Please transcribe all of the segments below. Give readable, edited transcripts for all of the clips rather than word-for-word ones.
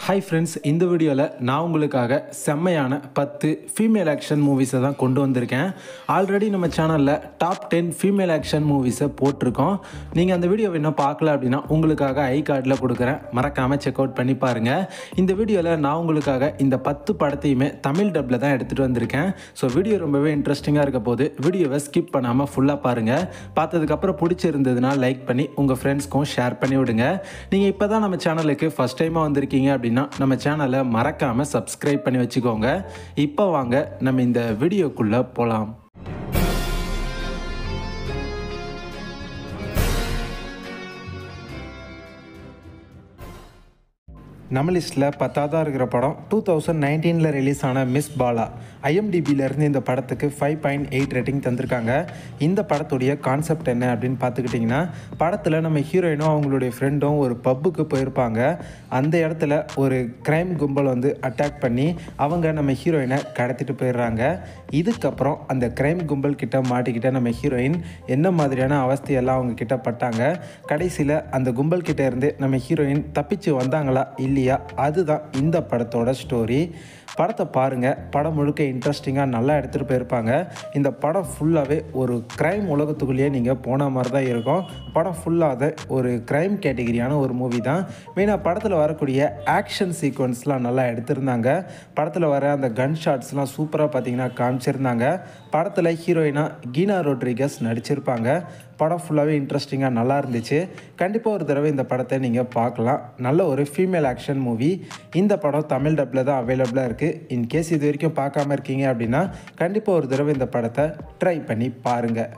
Hi friends, இந்த வீடியோவில் நான் உங்களுக்காக செம்மையான 10 ஃபீமேல் ஆக்ஷன் மூவிஸை தான் கொண்டு வந்திருக்கேன். ஆல்ரெடி நம்ம சேனலில் டாப் 10 ஃபீமேல் ஆக்ஷன் மூவிஸை போட்டிருக்கோம். நீங்கள் அந்த வீடியோவை இன்னும் பார்க்கல அப்படின்னா உங்களுக்காக ஐ கார்டில் கொடுக்குறேன், மறக்காமல் செக் அவுட் பண்ணி பாருங்கள். இந்த வீடியோவில் நான் உங்களுக்காக இந்த 10 படத்தையுமே தமிழ் டப்பில் தான் எடுத்துகிட்டு வந்திருக்கேன். ஸோ வீடியோ ரொம்பவே இன்ட்ரெஸ்டிங்காக இருக்க போது வீடியோவை ஸ்கிப் பண்ணாமல் ஃபுல்லாக பாருங்கள். பார்த்ததுக்கப்புறம் பிடிச்சிருந்ததுன்னா லைக் பண்ணி உங்கள் ஃப்ரெண்ட்ஸ்க்கும் ஷேர் பண்ணி விடுங்க. நீங்கள் இப்போ தான் நம்ம சேனலுக்கு ஃபஸ்ட் டைமாக வந்திருக்கீங்க அப்படின்னா நம்ம சேனலை மறக்காம சப்ஸ்கிரைப் பண்ணி வச்சுக்கோங்க. இப்போ வாங்க நம்ம இந்த வீடியோக்குள்ள போலாம். நம்ம லிஸ்ட்டில் 10ஆவதாக இருக்கிற படம் 2019 ரிலீஸ் ஆன மிஸ் பாலா. IMDbலேருந்து இந்த படத்துக்கு 5.8 ரேட்டிங் தந்திருக்காங்க. இந்த படத்துடைய கான்செப்ட் என்ன அப்படின்னு பார்த்துக்கிட்டிங்கன்னா, படத்தில் நம்ம ஹீரோயினும் அவங்களுடைய ஃப்ரெண்டும் ஒரு பப்புக்கு போயிருப்பாங்க. அந்த இடத்துல ஒரு க்ரைம் கும்பல் வந்து அட்டாக் பண்ணி அவங்க நம்ம ஹீரோயினை கடத்திட்டு போயிடுறாங்க. இதுக்கப்புறம் அந்த க்ரைம் கும்பல் கிட்ட மாட்டிக்கிட்ட நம்ம ஹீரோயின் என்ன மாதிரியான அவஸ்தையெல்லாம் அவங்க கிட்ட பட்டாங்க, கடைசியில் அந்த கும்பல் கிட்ட இருந்து நம்ம ஹீரோயின் தப்பிச்சு வந்தாங்களா இல்லையா, அதுதான் இந்த படத்தோட ஸ்டோரி. படத்தை பாருங்கள், படம் முழுக்க இன்ட்ரெஸ்டிங்காக நல்லா எடுத்துகிட்டு போயிருப்பாங்க. இந்த படம் ஃபுல்லாகவே ஒரு க்ரைம் உலகத்துக்குள்ளேயே நீங்கள் போன மாதிரி தான் இருக்கும். படம் ஃபுல்லாக ஒரு க்ரைம் கேட்டகிரியான ஒரு மூவி தான். மெயினாக படத்தில் வரக்கூடிய ஆக்ஷன் சீக்வன்ஸ்லாம் நல்லா எடுத்திருந்தாங்க. படத்தில் வர அந்த கன் ஷாட்ஸ்லாம் சூப்பராக பார்த்தீங்கன்னா காமிச்சிருந்தாங்க. படத்தில் ஹீரோயினாக கீனா ரோட்ரிகஸ் நடிச்சிருப்பாங்க. படம் ஃபுல்லாகவே இன்ட்ரெஸ்டிங்காக நல்லா இருந்துச்சு. கண்டிப்பாக ஒரு தடவை இந்த படத்தை நீங்கள் பார்க்கலாம். நல்ல ஒரு ஃபீமேல் ஆக்ஷன் மூவி. இந்த படம் தமிழ் டப்பில் தான் அவைலபிளாக இருக்குது. இன்கேஸ் இது வரைக்கும் பார்க்காம இருக்கீங்க அப்படின்னா கண்டிப்பாக ஒரு தடவை இந்த படத்தை ட்ரை பண்ணி பாருங்கள்.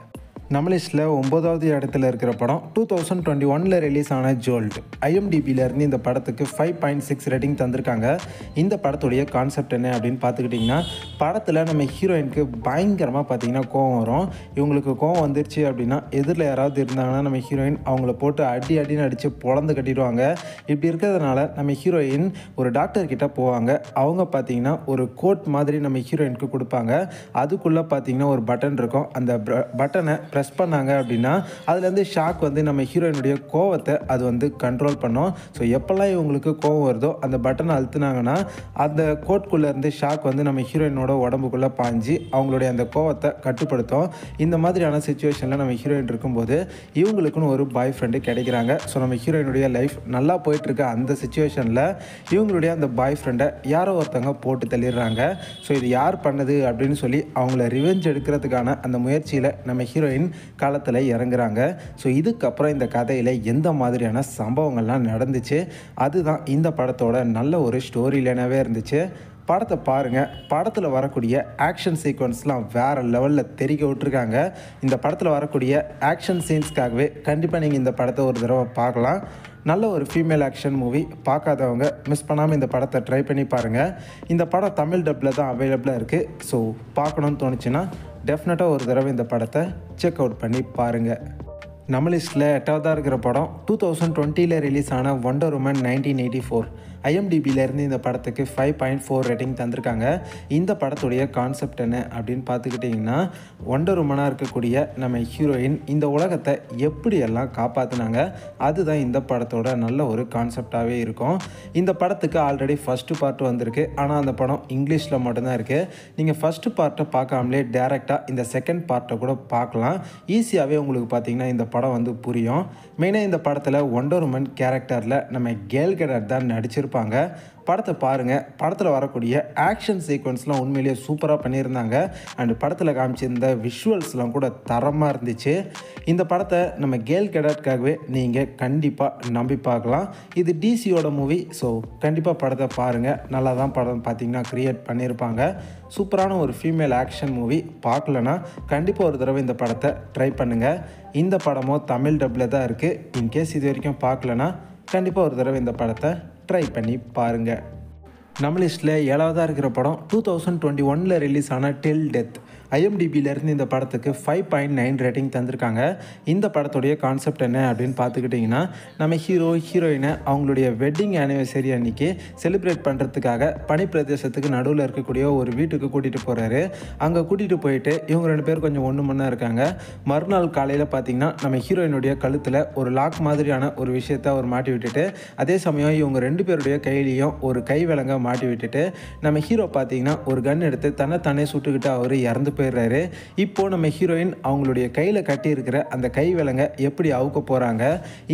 நம்ம லிஸ்ட்டில் 9ஆவது இடத்துல இருக்கிற படம் 2021 ரிலீஸ் ஆன ஜோல்ட். IMDbலேருந்து இந்த படத்துக்கு 5.6 ரேட்டிங் தந்திருக்காங்க. இந்த படத்துடைய கான்செப்ட் என்ன அப்படின்னு பார்த்துக்கிட்டிங்கன்னா, படத்தில் நம்ம ஹீரோயினுக்கு பயங்கரமாக பார்த்தீங்கன்னா கோவம் வரும். இவங்களுக்கு கோவம் வந்துருச்சு அப்படின்னா எதிரில் யாராவது இருந்தாங்கன்னா நம்ம ஹீரோயின் அவங்கள போட்டு அடின்னு அடித்து பொழந்து கட்டிடுவாங்க. இப்படி இருக்கிறதுனால நம்ம ஹீரோயின் ஒரு டாக்டர் கிட்ட போவாங்க. அவங்க பார்த்தீங்கன்னா ஒரு கோட் மாதிரி நம்ம ஹீரோயினுக்கு கொடுப்பாங்க. அதுக்குள்ளே பார்த்தீங்கன்னா ஒரு பட்டன் இருக்கும். அந்த பட்டனை ப்ரெஸ் பண்ணாங்க அப்படின்னா அதுலேருந்து ஷாக் வந்து நம்ம ஹீரோயினுடைய கோவத்தை அது வந்து கண்ட்ரோல் பண்ணும். ஸோ எப்போல்லாம் இவங்களுக்கு கோவம் வருதோ அந்த பட்டனை அழுத்துனாங்கன்னா அந்த கோட்குள்ளேருந்து ஷாக் வந்து நம்ம ஹீரோயினோட உடம்புக்குள்ளே பாஞ்சு அவங்களுடைய அந்த கோவத்தை கட்டுப்படுத்தும். இந்த மாதிரியான சுச்சுவேஷனில் நம்ம ஹீரோயின் இருக்கும்போது இவங்களுக்குன்னு ஒரு பாய் ஃப்ரெண்டு கிடைக்கிறாங்க. ஸோ நம்ம ஹீரோயினுடைய லைஃப் நல்லா போயிட்டுருக்க அந்த சுச்சுவேஷனில் இவங்களுடைய அந்த பாய் ஃப்ரெண்டை யாரோ ஒருத்தவங்க போட்டு தள்ளிடுறாங்க. ஸோ இது யார் பண்ணது அப்படின்னு சொல்லி அவங்கள ரிவெஞ்ச் எடுக்கிறதுக்கான அந்த முயற்சியில் நம்ம ஹீரோயின் காலத்தில் இறங்குறாங்க. ஸோ இதுக்கப்புறம் இந்த கதையில் எந்த மாதிரியான சம்பவங்கள்லாம் நடந்துச்சு, அதுதான் இந்த படத்தோட நல்ல ஒரு ஸ்டோரி லைனாகவே இருந்துச்சு. படத்தை பாருங்கள். படத்தில் வரக்கூடிய ஆக்ஷன் சீக்வன்ஸ்லாம் வேறு லெவலில் தெறிக்க விட்டுருக்காங்க. இந்த படத்தில் வரக்கூடிய ஆக்ஷன் சீன்ஸ்க்காகவே கண்டிப்பாக நீங்கள் இந்த படத்தை ஒரு தடவை பார்க்கலாம். நல்ல ஒரு ஃபீமேல் ஆக்ஷன் மூவி. பார்க்காதவங்க மிஸ் பண்ணாமல் இந்த படத்தை ட்ரை பண்ணி பாருங்கள். இந்த படம் தமிழ் டப்பில் தான் அவைலபிளாக இருக்குது. ஸோ பார்க்கணுன்னு தோணுச்சுன்னா டெஃபினட்டாக ஒரு தடவை இந்த படத்தை செக் அவுட் பண்ணி பாருங்கள். நம்ம லிஸ்ட்டில் 8ஆவதாக இருக்கிற படம் 2020 ரிலீஸ் ஆன வண்டர் உமன் 1984. IMDbலேருந்து இந்த படத்துக்கு 5.4 ரேட்டிங் தந்திருக்காங்க. இந்த படத்துடைய கான்செப்ட் என்ன அப்படின்னு பார்த்துக்கிட்டிங்கன்னா, வண்டர் உமனாக இருக்கக்கூடிய நம்ம ஹீரோயின் இந்த உலகத்தை எப்படியெல்லாம் காப்பாற்றினாங்க, அதுதான் இந்த படத்தோட நல்ல ஒரு கான்செப்டாகவே இருக்கும். இந்த படத்துக்கு ஆல்ரெடி ஃபஸ்ட்டு பார்ட் வந்திருக்கு. ஆனால் அந்த படம் இங்கிலீஷில் மட்டும்தான் இருக்குது. நீங்கள் ஃபஸ்ட்டு பார்ட்டை பார்க்காமலே டேரெக்டாக இந்த செகண்ட் பார்ட்டை கூட பார்க்கலாம். ஈஸியாகவே உங்களுக்கு பார்த்திங்கன்னா இந்த படம் வந்து புரியும். மெயினாக இந்த படத்தில் வண்டர் உமன் கேரக்டரில் நம்ம கேல் கெடாட் தான் நடிச்சிருப்பாங்க. படத்தை பாருங்கள். படத்தில் வரக்கூடிய ஆக்ஷன் சீக்வன்ஸ்லாம் உண்மையிலேயே சூப்பராக பண்ணியிருந்தாங்க. அண்ட் படத்தில் காமிச்சிருந்த விஷுவல்ஸ்லாம் கூட தரமாக இருந்துச்சு. இந்த படத்தை நம்ம கேல் கெடாட்காகவே நீங்கள் கண்டிப்பாக நம்பி பார்க்கலாம். இது டிசியோட மூவி. ஸோ கண்டிப்பாக படத்தை பாருங்கள். நல்லா தான் படம் பார்த்திங்கன்னா க்ரியேட் பண்ணியிருப்பாங்க. சூப்பரான ஒரு ஃபீமேல் ஆக்ஷன் மூவி. பார்க்கலன்னா கண்டிப்பாக ஒரு தடவை இந்த படத்தை ட்ரை பண்ணுங்கள். இந்த படமும் தமிழ் டப்பில் தான் இருக்குது. இன்கேஸ் இது வரைக்கும் பார்க்கலன்னா கண்டிப்பாக ஒரு தடவை இந்த படத்தை ட்ரை பண்ணி பாருங்கள். நம்ம லிஸ்ட்டில் 7ஆவதாக இருக்கிற படம் 2021 ரிலீஸ் ஆன டில் டெத். ஐஎம்டிபியிலேருந்து இந்த படத்துக்கு 5.9 ரேட்டிங் தந்திருக்காங்க. இந்த படத்துடைய கான்செப்ட் என்ன அப்படின்னு பார்த்துக்கிட்டிங்கன்னா, நம்ம ஹீரோயினை அவங்களுடைய வெட்டிங் ஆனிவர்சரி அன்றைக்கி செலிப்ரேட் பண்ணுறதுக்காக பனிப்பிரதேசத்துக்கு நடுவில் இருக்கக்கூடிய ஒரு வீட்டுக்கு கூட்டிகிட்டு போகிறாரு. அங்கே கூட்டிகிட்டு போயிட்டு இவங்க 2 பேர் கொஞ்சம் ஒன்று மண்ணாக இருக்காங்க. மறுநாள் காலையில் பார்த்திங்கன்னா நம்ம ஹீரோயினுடைய கழுத்தில் ஒரு லாக் மாதிரியான ஒரு விஷயத்தை அவர் மாட்டி விட்டுட்டு, அதே சமயம் இவங்க 2 பேருடைய கையிலையும் ஒரு கை விலங்க மாட்டி விட்டுட்டு நம்ம ஹீரோ பார்த்திங்கன்னா ஒரு கன் எடுத்து தன்னைத்தானே சுட்டுக்கிட்டு அவர் இறந்து போயிடுறாரு. இப்போது நம்ம ஹீரோயின் அவங்களுடைய கையில் கட்டி இருக்கிற அந்த கை விலங்க எப்படி அவுக்க போகிறாங்க,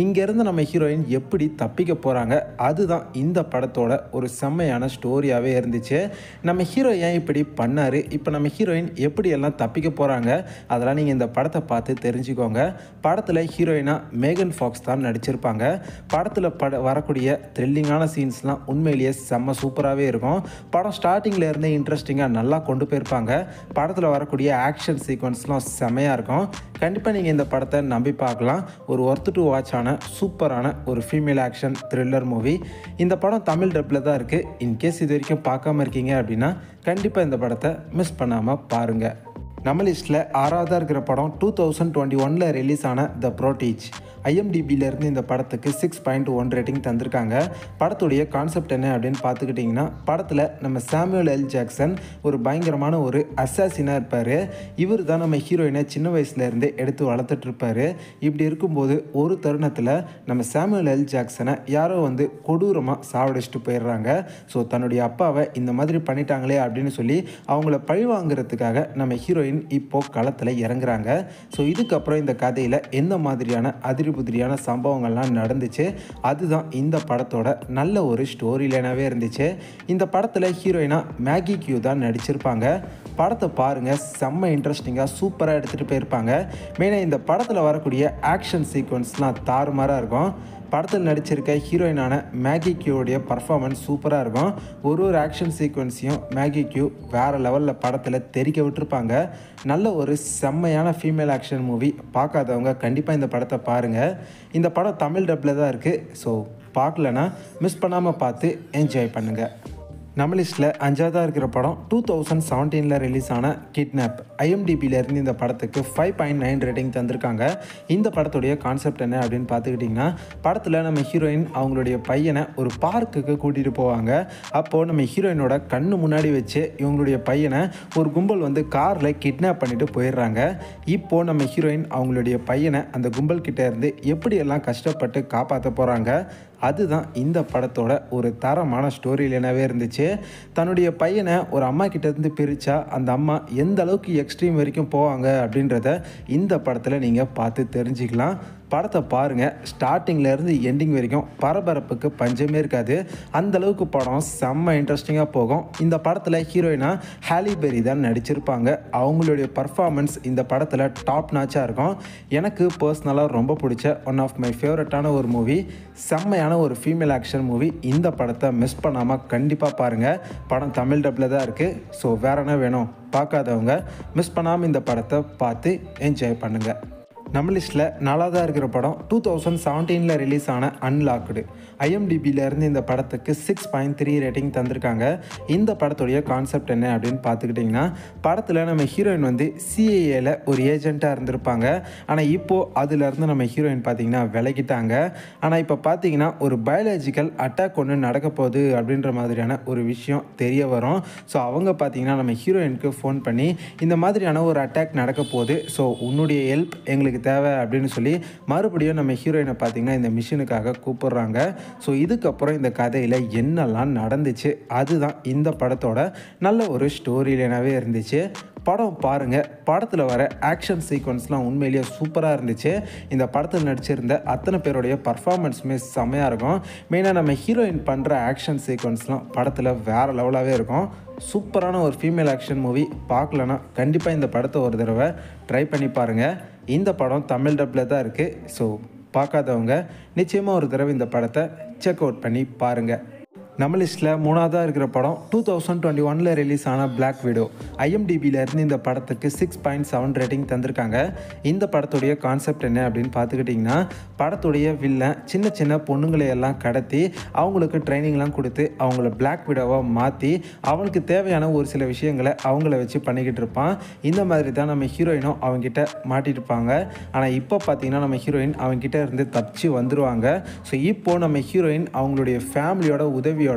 இங்கேருந்து நம்ம ஹீரோயின் எப்படி தப்பிக்க போகிறாங்க, அதுதான் இந்த படத்தோட ஒரு செம்மையான ஸ்டோரியாகவே இருந்துச்சு. நம்ம ஹீரோ ஏன் இப்படி பண்ணார், இப்போ நம்ம ஹீரோயின் எப்படியெல்லாம் தப்பிக்க போகிறாங்க, அதெல்லாம் நீங்கள் இந்த படத்தை பார்த்து தெரிஞ்சுக்கோங்க. படத்தில் ஹீரோயினாக மேகன் ஃபாக்ஸ் தான் நடிச்சிருப்பாங்க. படத்தில் வரக்கூடிய த்ரில்லிங்கான சீன்ஸ்லாம் உண்மையிலேயே செம்ம சூப்பராகவே இருக்கும். படம் ஸ்டார்டிங்கில் இருந்தே இன்ட்ரெஸ்டிங்காக நல்லா கொண்டு போயிருப்பாங்க. படத்தில் வரக்கூடிய ஆக்ஷன் சீக்வன்ஸ்லாம் செம்மையாக இருக்கும். கண்டிப்பாக நீங்கள் இந்த படத்தை நம்பி பார்க்கலாம். ஒரு ஒர்த் டு வாட்ச் ஆன சூப்பரான ஒரு ஃபீமேல் ஆக்ஷன் த்ரில்லர் மூவி. இந்த படம் தமிழ் டப்பில் தான் இருக்குது. இன்கேஸ் இது வரைக்கும் பார்க்காம இருக்கீங்க அப்படின்னா கண்டிப்பாக இந்த படத்தை மிஸ் பண்ணாமல் பாருங்கள். நம்ம லிஸ்ட்டில் 6ஆவதாக இருக்கிற படம் 2021 ரிலீஸ் ஆன த ப்ரோட்டீஜ். ஐஎம்டிபியிலேருந்து இந்த படத்துக்கு 6.1 ரேட்டிங் தந்திருக்காங்க. படத்துடைய கான்செப்ட் என்ன அப்படின்னு பார்த்துக்கிட்டிங்கன்னா, படத்தில் நம்ம சாமுவேல் எல் ஜாக்சன் ஒரு பயங்கரமான ஒரு அசாசினாக இருப்பார். இவர் தான் நம்ம ஹீரோயினை சின்ன வயசுலேருந்தே எடுத்து வளர்த்துட்ருப்பார். இப்படி இருக்கும்போது ஒரு தருணத்தில் நம்ம சாமுவேல் எல் ஜாக்சனை யாரோ கொடூரமாக சாவடிச்சிட்டு போயிடுறாங்க. ஸோ தன்னுடைய அப்பாவை இந்த மாதிரி பண்ணிட்டாங்களே அப்படின்னு சொல்லி அவங்கள பழிவாங்கிறதுக்காக நம்ம ஹீரோயின் இப்போது களத்தில் இறங்குறாங்க. ஸோ இதுக்கப்புறம் இந்த கதையில் எந்த மாதிரியான புதிரியான சம்பவங்கள்லாம் நடந்துச்சு, அதுதான் இந்த படத்தோட நல்ல ஒரு ஸ்டோரி லைனாகவே இருந்துச்சு. இந்த படத்தில் ஹீரோயினாக மேகி கியூ தான் நடிச்சிருப்பாங்க. படத்தை பாருங்கள், செம்ம இன்ட்ரெஸ்டிங்காக சூப்பராக எடுத்துகிட்டு போயிருப்பாங்க. மெயினாக இந்த படத்தில் வரக்கூடிய ஆக்ஷன் சீக்வன்ஸ்லாம் தாறுமாறாக இருக்கும். படத்தில் நடிச்சிருக்க ஹீரோயினான மேகி கியூடைய பர்ஃபார்மன்ஸ் சூப்பராக இருக்கும். ஒரு ஆக்ஷன் சீக்வன்ஸையும் மேகி கியூ வேறு லெவலில் படத்தில் தெரிக்க விட்டுருப்பாங்க. நல்ல ஒரு செம்மையான ஃபீமேல் ஆக்ஷன் மூவி. பார்க்காதவங்க கண்டிப்பாக இந்த படத்தை பாருங்கள். இந்த படம் தமிழ் டப்பில் தான் இருக்குது. ஸோ பார்க்கலன்னா மிஸ் பண்ணாமல் பார்த்து என்ஜாய் பண்ணுங்கள். நம்ம லிஸ்ட்டில் 5ஆவதாக இருக்கிற படம் 2017 ரிலீஸ் ஆன கிட்னாப். ஐஎம்டிபியிலேருந்து இந்த படத்துக்கு 5.9 ரேட்டிங் தந்திருக்காங்க. இந்த படத்துடைய கான்செப்ட் என்ன அப்படின்னு பார்த்துக்கிட்டிங்கன்னா, படத்தில் நம்ம ஹீரோயின் அவங்களுடைய பையனை ஒரு பார்க்குக்கு கூட்டிகிட்டு போவாங்க. அப்போது நம்ம ஹீரோயினோட கண்ணு முன்னாடி வச்சு இவங்களுடைய பையனை ஒரு கும்பல் காரில் கிட்னாப் பண்ணிட்டு போயிடுறாங்க. இப்போது நம்ம ஹீரோயின் அவங்களுடைய பையனை அந்த கும்பல் கிட்டே இருந்து எப்படியெல்லாம் கஷ்டப்பட்டு காப்பாற்ற போகிறாங்க, அதுதான் இந்த படத்தோட ஒரு தரமான ஸ்டோரி லைனாகவே இருந்துச்சு. தன்னுடைய பையனை ஒரு அம்மா கிட்டேருந்து பிரித்தா அந்த அம்மா எந்த அளவுக்கு எக்ஸ்ட்ரீம் வரைக்கும் போவாங்க அப்படின்றத இந்த படத்தில் நீங்கள் பார்த்து தெரிஞ்சுக்கலாம். படத்தை பாருங்கள், ஸ்டார்டிங்லேருந்து எண்டிங் வரைக்கும் பரபரப்புக்கு பஞ்சமே இருக்காது. அந்தளவுக்கு படம் செம்ம இன்ட்ரெஸ்டிங்காக போகும். இந்த படத்தில் ஹீரோயினாக ஹாலி பெரி தான் நடிச்சிருப்பாங்க. அவங்களுடைய பர்ஃபார்மன்ஸ் இந்த படத்தில் டாப் நாச்சாக இருக்கும். எனக்கு பர்சனலாக ரொம்ப பிடிச்ச ஒன் ஆஃப் மை ஃபேவரட்டான ஒரு மூவி, செம்மையான ஒரு ஃபீமேல் ஆக்ஷன் மூவி. இந்த படத்தை மிஸ் பண்ணாமல் கண்டிப்பாக பாருங்கள். படம் தமிழ் டப்பில் தான் இருக்குது. ஸோ வேறு என்ன வேணும், பார்க்காதவங்க மிஸ் பண்ணாமல் இந்த படத்தை பார்த்து என்ஜாய் பண்ணுங்கள். நம்ம லிஸ்ட்டில் 4ஆவதாக இருக்கிற படம் 2017 ரிலீஸ் ஆன அன்லாக்டு. ஐஎம்டிபியிலேருந்து இந்த படத்துக்கு 6.3 ரேட்டிங் தந்திருக்காங்க. இந்த படத்துடைய கான்செப்ட் என்ன அப்படின்னு பார்த்துக்கிட்டிங்கன்னா, படத்தில் நம்ம ஹீரோயின் சிஏஏல ஒரு ஏஜெண்ட்டாக இருந்திருப்பாங்க. ஆனால் இப்போது அதுலேருந்து நம்ம ஹீரோயின் பார்த்திங்கன்னா விலகிட்டாங்க. ஆனால் இப்போ பார்த்திங்கன்னா ஒரு பயாலஜிக்கல் அட்டாக் ஒன்று நடக்க போகுது அப்படின்ற மாதிரியான ஒரு விஷயம் தெரிய வரும். ஸோ அவங்க பார்த்திங்கன்னா நம்ம ஹீரோயினுக்கு ஃபோன் பண்ணி இந்த மாதிரியான ஒரு அட்டாக் நடக்க போகுது, ஸோ உன்னுடைய ஹெல்ப் எங்களுக்கு தேவை அப்படின்னு சொல்லி மறுபடியும் நம்ம ஹீரோயினை பார்த்திங்கன்னா இந்த மிஷினுக்காக கூப்பிடுறாங்க. ஸோ இதுக்கப்புறம் இந்த கதையில் என்னெல்லாம் நடந்துச்சு, அதுதான் இந்த படத்தோட நல்ல ஒரு ஸ்டோரி லைனாகவே இருந்துச்சு. படம் பாருங்கள். படத்தில் வர ஆக்ஷன் சீக்வன்ஸ்லாம் உண்மையிலேயே சூப்பராக இருந்துச்சு. இந்த படத்தில் நடிச்சிருந்த அத்தனை பேருடைய பர்ஃபார்மன்ஸுமே செம்மையாக இருக்கும். மெயினாக நம்ம ஹீரோயின் பண்ணுற ஆக்ஷன் சீக்வன்ஸ்லாம் படத்தில் வேறு லெவலாகவே இருக்கும். சூப்பரான ஒரு ஃபீமேல் ஆக்ஷன் மூவி. பார்க்கலன்னா கண்டிப்பாக இந்த படத்தை ஒரு தடவை ட்ரை பண்ணி பாருங்கள். இந்த படம் தமிழ் டப்பில் தான் இருக்குது. ஸோ பார்க்காதவங்க நிச்சயமாக ஒரு தடவை இந்த படத்தை செக் அவுட் பண்ணி பாருங்கள். நம்ம லிஸ்ட்டில் மூணாவதாக இருக்கிற படம் 2021 ரிலீஸ் ஆன பிளாக் விடோ. ஐஎம்டிபியிலேருந்து இந்த படத்துக்கு 6.7 ரேட்டிங் தந்திருக்காங்க. இந்த படத்துடைய கான்செப்ட் என்ன அப்படின்னு பார்த்துக்கிட்டிங்கன்னா, படத்துடைய வில்லன் சின்ன சின்ன பொண்ணுங்களை எல்லாம் கடத்தி அவங்களுக்கு ட்ரைனிங்லாம் கொடுத்து அவங்கள பிளாக் விடோவாக மாற்றி அவனுக்கு தேவையான ஒரு சில விஷயங்களை அவங்கள வச்சு பண்ணிக்கிட்டு இருப்பான். இந்த மாதிரி தான் நம்ம ஹீரோயினும் அவங்ககிட்ட மாட்டிட்டு இருப்பாங்க. ஆனால் இப்போ பார்த்தீங்கன்னா நம்ம ஹீரோயின் அவங்ககிட்ட இருந்து தப்பிச்சு வந்துடுவாங்க. ஸோ இப்போது நம்ம ஹீரோயின் அவங்களுடைய ஃபேமிலியோட உதவியோட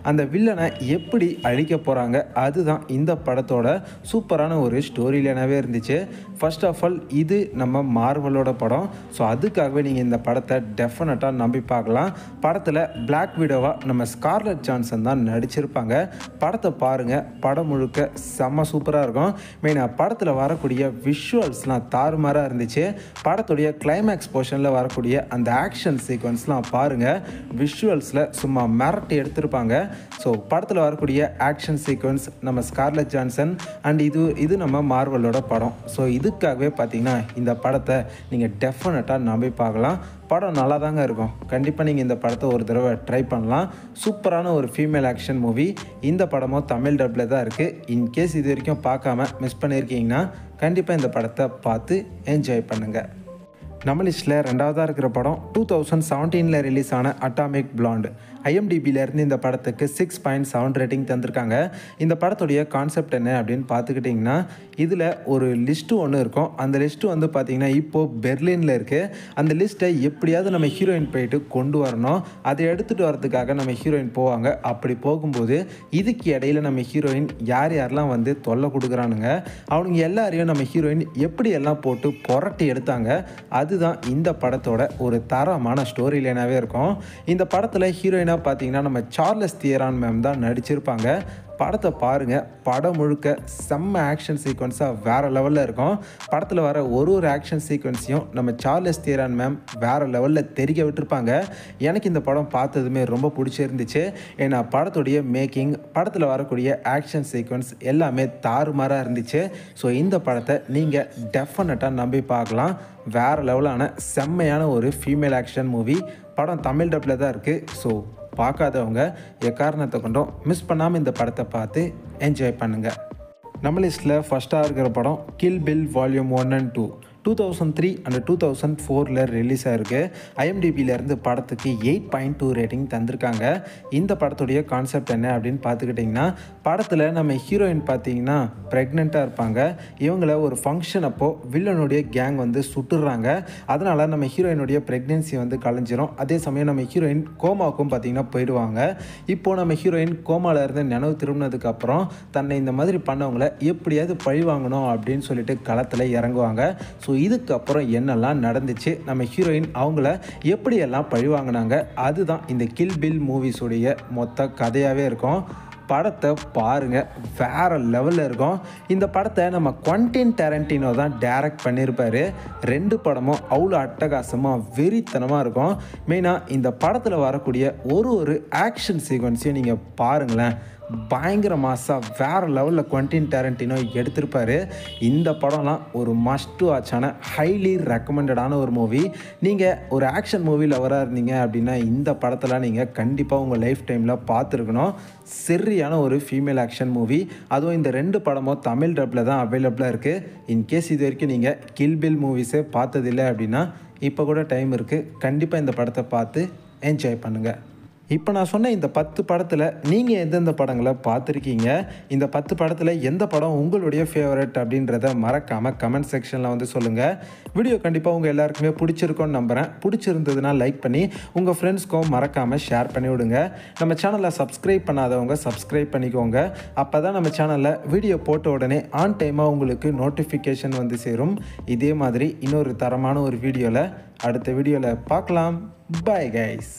அந்த வில்லனை எப்படி அழிக்க போகிறாங்க, அதுதான் இந்த படத்தோட சூப்பரான ஒரு ஸ்டோரி லைனாகவே இருந்துச்சு. ஃபர்ஸ்ட் ஆஃப் ஆல் இது நம்ம மார்வலோட படம். ஸோ அதுக்காகவே நீங்கள் இந்த படத்தை டெஃபினட்டாக நம்பி பார்க்கலாம். படத்தில் பிளாக் விடோவாக நம்ம ஸ்கார்லெட் ஜான்சன் தான் நடிச்சிருப்பாங்க. படத்தை பாருங்கள், படம் முழுக்க செம்ம சூப்பராக இருக்கும். மெயினாக படத்தில் வரக்கூடிய விஷுவல்ஸ்லாம் தாறுமாறாக இருந்துச்சு. படத்துடைய கிளைமேக்ஸ் போர்ஷனில் வரக்கூடிய அந்த ஆக்ஷன் சீக்வன்ஸ்லாம் பாருங்கள், விஷுவல்ஸில் சும்மா மிரட்டி எடுத்திருப்பாங்க. ஸோ படத்தில் வரக்கூடிய ஆக்ஷன் சீக்வன்ஸ் நம்ம ஸ்கார்லெட் ஜான்சன் அண்ட் இது நம்ம மார்வலோட படம். ஸோ இதுக்காகவே பார்த்தீங்கன்னா இந்த படத்தை நீங்கள் டெஃபினட்டாக நம்பி பார்க்கலாம். படம் நல்லா தாங்க இருக்கும். கண்டிப்பாக நீங்கள் இந்த படத்தை ஒரு தடவை ட்ரை பண்ணலாம். சூப்பரான ஒரு ஃபீமேல் ஆக்ஷன் மூவி. இந்த படமும் தமிழ் டப்பில் தான் இருக்குது. இன்கேஸ் இது வரைக்கும் பார்க்காம மிஸ் பண்ணியிருக்கீங்கன்னா கண்டிப்பாக இந்த படத்தை பார்த்து என்ஜாய் பண்ணுங்கள். நம்ம லிஸ்ட்டில் ரெண்டாவதாக இருக்கிற படம் 2017 ரிலீஸ் ஆன அட்டாமிக் பிளாண்ட். ஐஎம்டிபியிலேருந்து இந்த படத்துக்கு 6.7 ரேட்டிங் தந்திருக்காங்க. இந்த படத்துடைய கான்செப்ட் என்ன அப்படின்னு பார்த்துக்கிட்டிங்கன்னா, இதில் ஒரு லிஸ்ட்டு ஒன்று இருக்கும். அந்த லிஸ்ட்டு வந்து பார்த்திங்கன்னா இப்போது பெர்லினில் இருக்குது. அந்த லிஸ்ட்டை எப்படியாவது நம்ம ஹீரோயின் போயிட்டு கொண்டு வரணும். அதை எடுத்துகிட்டு வரதுக்காக நம்ம ஹீரோயின் போவாங்க. அப்படி போகும்போது இதுக்கு இடையில் நம்ம ஹீரோயின் யாரெல்லாம் வந்து தொல்லை கொடுக்குறானுங்க, அவனுங்க எல்லாரையும் நம்ம ஹீரோயின் எப்படியெல்லாம் போட்டு புரட்டி எடுத்தாங்க, அதுதான் இந்த படத்தோட ஒரு தரமான ஸ்டோரி லைனாகவே இருக்கும். இந்த படத்தில் ஹீரோயினாக பார்த்தீங்கன்னா நம்ம சார்லஸ் தியரான் மேம் தான் நடிச்சிருப்பாங்க. படத்தை பாருங்கள், படம் முழுக்க செம்ம ஆக்ஷன் சீக்வன்ஸாக வேறு லெவலில் இருக்கும். படத்தில் வர ஒரு ஆக்ஷன் சீக்வன்ஸையும் நம்ம சார்லஸ் தியரான் மேம் வேறு லெவலில் தெரிக்க விட்டுருப்பாங்க. எனக்கு இந்த படம் பார்த்ததுமே ரொம்ப பிடிச்சிருந்துச்சு. ஏன்னா படத்துடைய மேக்கிங், படத்தில் வரக்கூடிய ஆக்ஷன் சீக்வன்ஸ் எல்லாமே தாறுமாறாக இருந்துச்சு. ஸோ இந்த படத்தை நீங்கள் டெஃபினட்டாக நம்பி பார்க்கலாம். வேறு லெவலான செம்மையான ஒரு ஃபீமேல் ஆக்ஷன் மூவி. படம் தமிழ் டப்பில் தான் இருக்குது. ஸோ பார்க்காதவங்க எக்காரணத்தை கொண்டும் மிஸ் பண்ணாமல் இந்த படத்தை பார்த்து என்ஜாய் பண்ணுங்கள். நம்ம லிஸ்ட்டில் ஃபஸ்ட்டாக இருக்கிற படம் Kill Bill volume 1 and 2. 2003 and 2004 release ஆகிருக்கு. ஐஎம்டிபியிலேருந்து படத்துக்கு 8.2 ரேட்டிங் தந்திருக்காங்க. இந்த படத்துடைய கான்செப்ட் என்ன அப்படின்னு பார்த்துக்கிட்டிங்கன்னா, படத்தில் நம்ம ஹீரோயின் பார்த்தீங்கன்னா ப்ரெக்னெண்ட்டாக இருப்பாங்க. இவங்கள ஒரு ஃபங்க்ஷன் அப்போது வில்லனுடைய கேங் வந்து சுட்டுறாங்க. அதனால் நம்ம ஹீரோயினுடைய ப்ரெக்னென்சி வந்து கலைஞ்சிரும். அதே சமயம் நம்ம ஹீரோயின் கோமாவுக்கும் பார்த்திங்கன்னா போயிடுவாங்க. இப்போது நம்ம ஹீரோயின் கோமாவில் இருந்து நினைவு திரும்பினதுக்கப்புறம் தன்னை இந்த மாதிரி பண்ணவங்கள எப்படியாவது பழி வாங்கணும் அப்படின்னு சொல்லிட்டு களத்தில் இறங்குவாங்க. ஸோ இதுக்கப்புறம் என்னெல்லாம் நடந்துச்சு, நம்ம ஹீரோயின் அவங்கள எப்படியெல்லாம் பழி வாங்கினாங்க, அதுதான் இந்த கில் பில் மூவிஸுடைய மொத்த கதையாகவே இருக்கும். படத்தை பாருங்கள், வேறு லெவலில் இருக்கும். இந்த படத்தை நம்ம குவென்டின் டாரன்டினோ தான் டைரக்ட் பண்ணியிருப்பார். 2 படமும் அவ்வளோ அட்டகாசமாக வெறித்தனமாக இருக்கும். மெயினாக இந்த படத்தில் வரக்கூடிய ஒரு ஆக்ஷன் சீக்வன்ஸையும் நீங்கள் பாருங்களேன், பயங்கர மாசாக வேறு லெவலில் குவென்டின் டாரன்டினோ எடுத்திருப்பார். இந்த படம்லாம் ஒரு மஸ்ட் வாட்சான ஹைலி ரெக்கமெண்டடான ஒரு மூவி. நீங்கள் ஒரு ஆக்ஷன் மூவி லவராக இருந்தீங்க அப்படின்னா இந்த படத்தெல்லாம் நீங்கள் கண்டிப்பாக உங்கள் லைஃப் டைமில் பார்த்துருக்கணும். சரியான ஒரு ஃபீமேல் ஆக்ஷன் மூவி. அதுவும் இந்த 2 படமும் தமிழ் டப்பில் தான் அவைலபிளாக இருக்குது. இன்கேஸ் இது வரைக்கும் நீங்கள் கில் பில் மூவிஸே பார்த்ததில்லை அப்படின்னா இப்போ கூட டைம் இருக்குது. கண்டிப்பாக இந்த படத்தை பார்த்து என்ஜாய் பண்ணுங்கள். இப்போ நான் சொன்ன இந்த 10 படத்தில் நீங்கள் எந்தெந்த படங்களை பார்த்துருக்கீங்க, இந்த 10 படத்தில் எந்த படம் உங்களுடைய ஃபேவரட் அப்படின்றத மறக்காமல் கமெண்ட் செக்ஷனில் வந்து சொல்லுங்கள். வீடியோ கண்டிப்பாக உங்கள் எல்லாருக்குமே பிடிச்சிருக்கோன்னு நம்புகிறேன். பிடிச்சிருந்ததுன்னா லைக் பண்ணி உங்கள் ஃப்ரெண்ட்ஸ்க்கும் மறக்காமல் ஷேர் பண்ணி விடுங்க. நம்ம சேனலை சப்ஸ்கிரைப் பண்ணாதவங்க சப்ஸ்கிரைப் பண்ணிக்கோங்க. அப்போ தான் நம்ம சேனலில் வீடியோ போட்ட உடனே ஆன் டைமாக உங்களுக்கு நோட்டிஃபிகேஷன் வந்து சேரும். இதே மாதிரி இன்னொரு தரமான ஒரு வீடியோவில் அடுத்த வீடியோவில் பார்க்கலாம். Bye guys.